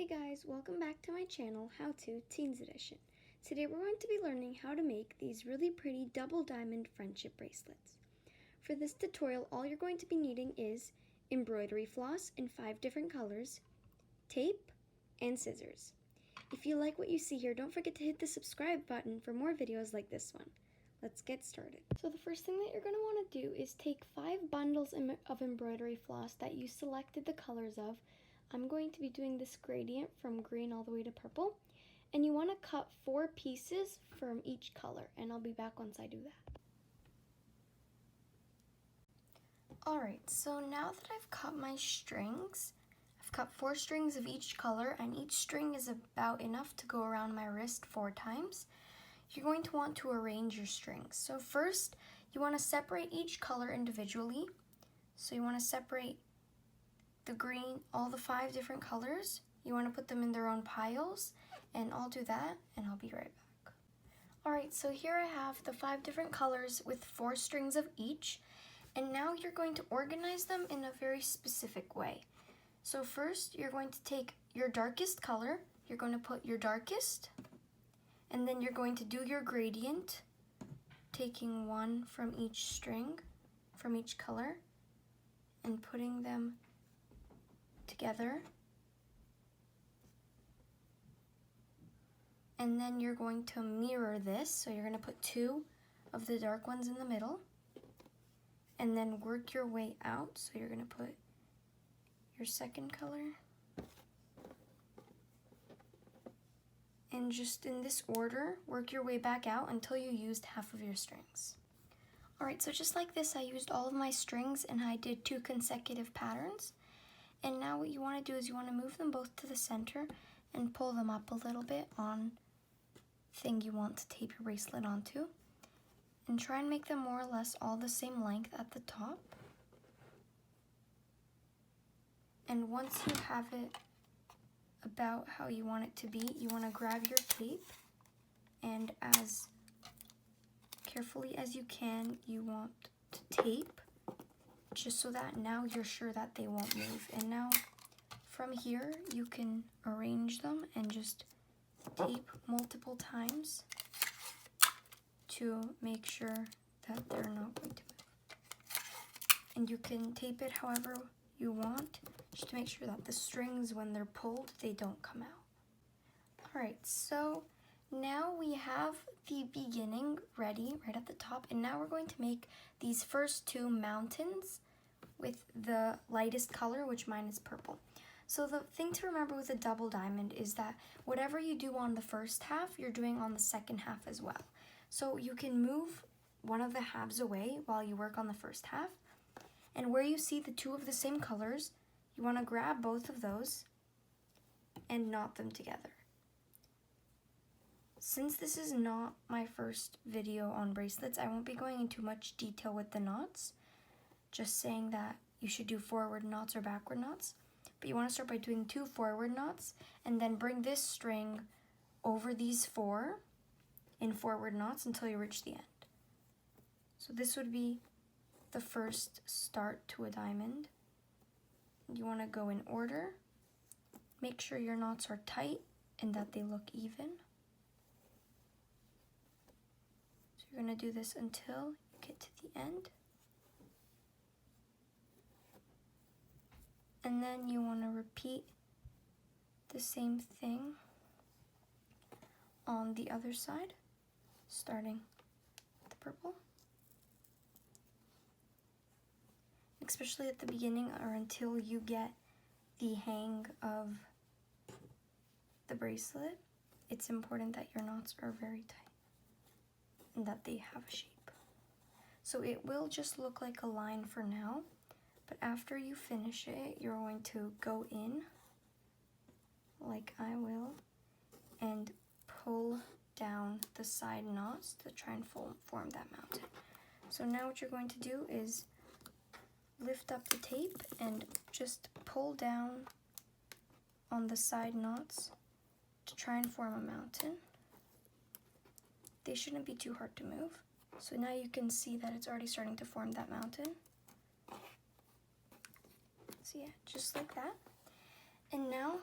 Hey guys, welcome back to my channel, How To Teens Edition. Today we're going to be learning how to make these really pretty double diamond friendship bracelets. For this tutorial, all you're going to be needing is embroidery floss in 5 different colors, tape, and scissors. If you like what you see here, don't forget to hit the subscribe button for more videos like this one. Let's get started. So the first thing that you're going to want to do is take 5 bundles of embroidery floss that you selected the colors of. I'm going to be doing this gradient from green all the way to purple, and you want to cut 4 pieces from each color, and I'll be back once I do that. Alright, so now that I've cut my strings, I've cut 4 strings of each color, and each string is about enough to go around my wrist 4 times. You're going to want to arrange your strings. So first, you want to separate each color individually. So you want to separate the green, all the 5 different colors. You want to put them in their own piles, and I'll do that, and I'll be right back. Alright, so here I have the 5 different colors with 4 strings of each, and now you're going to organize them in a very specific way. So first, you're going to take your darkest color, you're going to put your darkest, and then you're going to do your gradient, taking 1 from each string, from each color, and putting them together. And then you're going to mirror this, so you're going to put 2 of the dark ones in the middle, and then work your way out. So you're going to put your second color, and just in this order, work your way back out until you used half of your strings. Alright, so just like this, I used all of my strings and I did 2 consecutive patterns. And now what you want to do is you want to move them both to the center and pull them up a little bit on the thing you want to tape your bracelet onto. And try and make them more or less all the same length at the top. And once you have it about how you want it to be, you want to grab your tape, and as carefully as you can, you want to tape just so that now you're sure that they won't move. And now from here you can arrange them and just tape multiple times to make sure that they're not going to move. And you can tape it however you want, just to make sure that the strings, when they're pulled, they don't come out. Alright, so now we have the beginning ready right at the top, and now we're going to make these first 2 mountains with the lightest color, which mine is purple. So the thing to remember with a double diamond is that whatever you do on the first half, you're doing on the second half as well. So you can move one of the halves away while you work on the first half, and where you see the 2 of the same colors, you want to grab both of those and knot them together. Since this is not my first video on bracelets, I won't be going into much detail with the knots, just saying that you should do forward knots or backward knots. But you want to start by doing 2 forward knots, and then bring this string over these 4 in forward knots until you reach the end. So this would be the first start to a diamond. You want to go in order. Make sure your knots are tight and that they look even. So you're going to do this until you get to the end. And then you want to repeat the same thing on the other side, starting with the purple. Especially at the beginning, or until you get the hang of the bracelet, it's important that your knots are very tight and that they have a shape. So it will just look like a line for now, but after you finish it, you're going to go in, like I will, and pull down the side knots to try and form that mountain. So now what you're going to do is lift up the tape and just pull down on the side knots to try and form a mountain. They shouldn't be too hard to move. So now you can see that it's already starting to form that mountain. So yeah, just like that. And now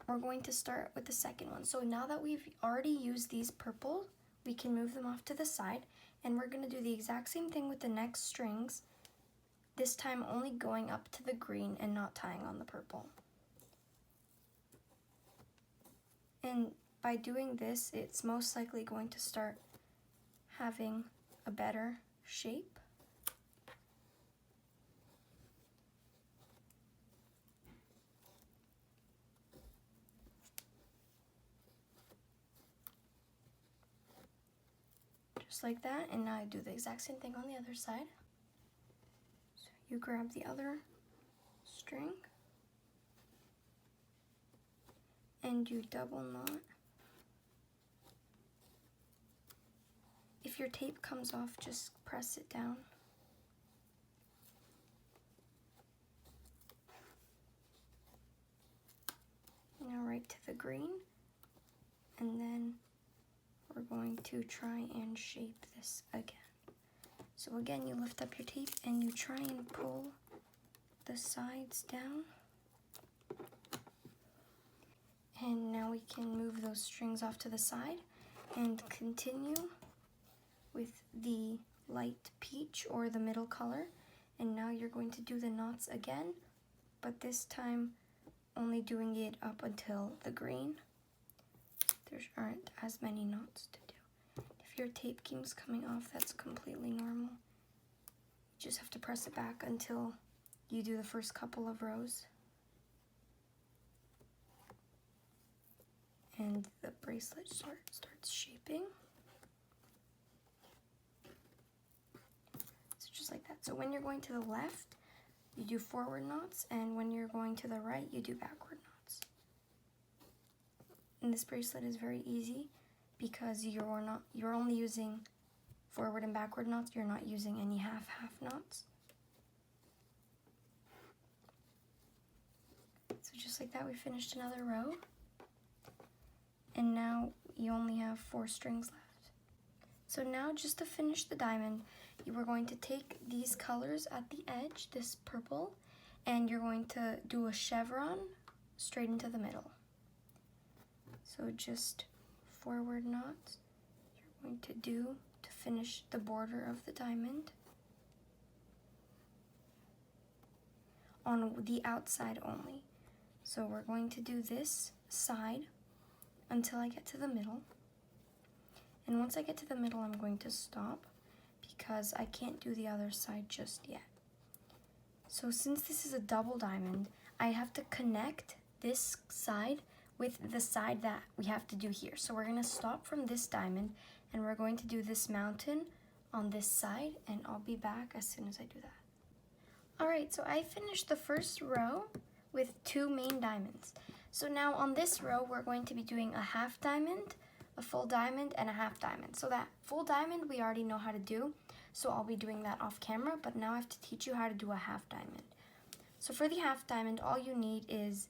we're going to start with the second one. So now that we've already used these purple, we can move them off to the side, and we're going to do the exact same thing with the next strings, this time only going up to the green and not tying on the purple. And by doing this, it's most likely going to start having a better shape. Just like that, and now I do the exact same thing on the other side. So you grab the other string and you double knot. If your tape comes off, just press it down. Now right to the green, and then we're going to try and shape this again. So again, you lift up your tape and you try and pull the sides down. And now we can move those strings off to the side and continue with the light peach or the middle color. And now you're going to do the knots again, but this time only doing it up until the green. There aren't as many knots to do. If your tape keeps coming off, that's completely normal. You just have to press it back until you do the first couple of rows. And the bracelet starts shaping. So just like that. So when you're going to the left, you do forward knots, and when you're going to the right, you do backward knots. And this bracelet is very easy because you're only using forward and backward knots. You're not using any half knots. So just like that, we finished another row. And now you only have 4 strings left. So now, just to finish the diamond, you are going to take these colors at the edge, this purple, and you're going to do a chevron straight into the middle. So just forward knots you're going to do to finish the border of the diamond on the outside only. So we're going to do this side until I get to the middle. And once I get to the middle, I'm going to stop because I can't do the other side just yet. So since this is a double diamond, I have to connect this side with the side that we have to do here. So we're gonna stop from this diamond and we're going to do this mountain on this side, and I'll be back as soon as I do that. All right, so I finished the first row with 2 main diamonds. So now on this row, we're going to be doing a half diamond, a full diamond, and a half diamond. So that full diamond we already know how to do, so I'll be doing that off camera, but now I have to teach you how to do a half diamond. So for the half diamond, all you need is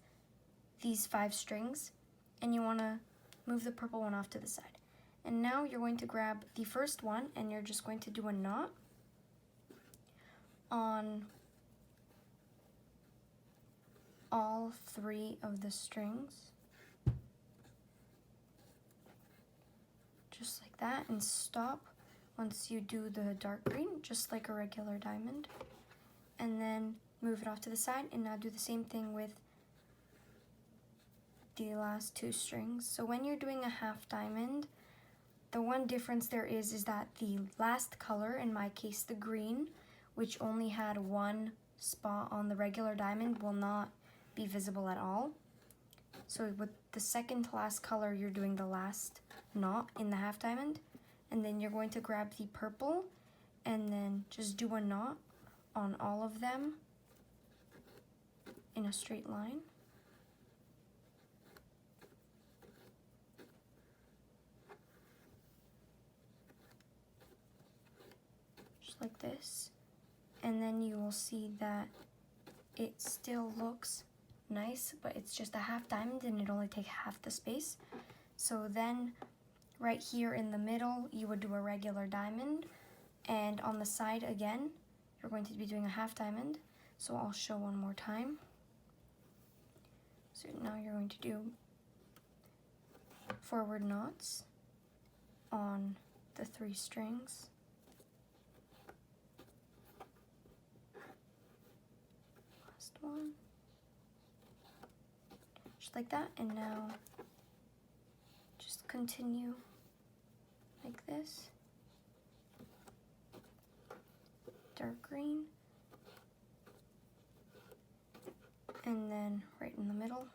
these 5 strings, and you want to move the purple one off to the side. And now you're going to grab the first one, and you're just going to do a knot on all 3 of the strings, just like that, and stop once you do the dark green, just like a regular diamond, and then move it off to the side. And now do the same thing with the last 2 strings. So when you're doing a half diamond, the one difference there is that the last color, in my case the green, which only had 1 spot on the regular diamond, will not be visible at all. So with the second to last color, you're doing the last knot in the half diamond, and then you're going to grab the purple and then just do a knot on all of them in a straight line. Just like this. And then you will see that it still looks nice, but it's just a half diamond and it only takes half the space. So then right here in the middle, you would do a regular diamond, and on the side again, you're going to be doing a half diamond. So I'll show one more time. So now you're going to do forward knots on the 3 strings. Last one. Just like that, and now just continue like this. Dark green. And then right in the middle.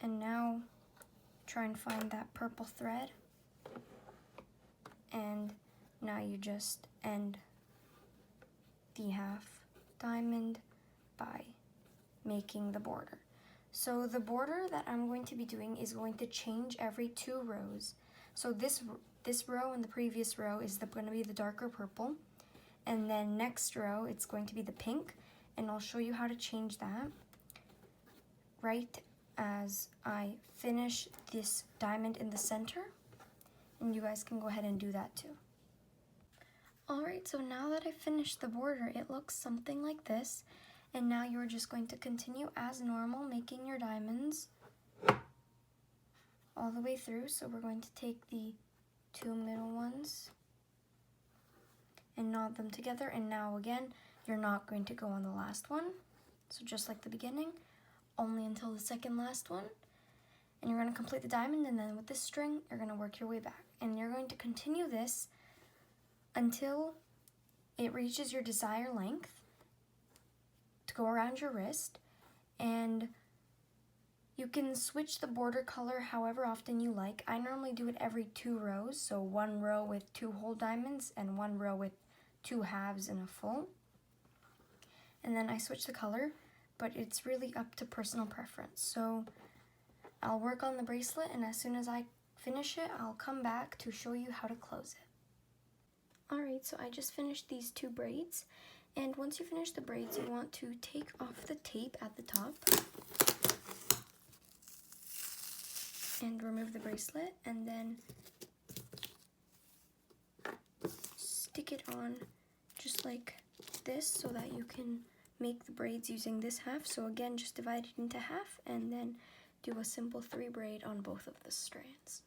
And now try and find that purple thread. And now you just end the half diamond by making the border. So the border that I'm going to be doing is going to change every 2 rows. So this row and the previous row is going to be the darker purple. And then next row, it's going to be the pink. And I'll show you how to change that right as I finish this diamond in the center. And you guys can go ahead and do that too. Alright, so now that I finished the border, it looks something like this. And now you're just going to continue as normal, making your diamonds all the way through. So we're going to take the 2 middle ones and knot them together. And now again, you're not going to go on the last one. So just like the beginning, only until the second last one. And you're going to complete the diamond, and then with this string, you're going to work your way back. And you're going to continue this until it reaches your desired length to go around your wrist. And you can switch the border color however often you like. I normally do it every 2 rows, so 1 row with 2 whole diamonds and 1 row with 2 halves and a full. And then I switch the color, but it's really up to personal preference. So I'll work on the bracelet, and as soon as I finish it, I'll come back to show you how to close it. Alright, so I just finished these 2 braids, and once you finish the braids, you want to take off the tape at the top and remove the bracelet, and then stick it on just like this so that you can make the braids using this half. So again, just divide it into half and then do a simple 3 braid on both of the strands.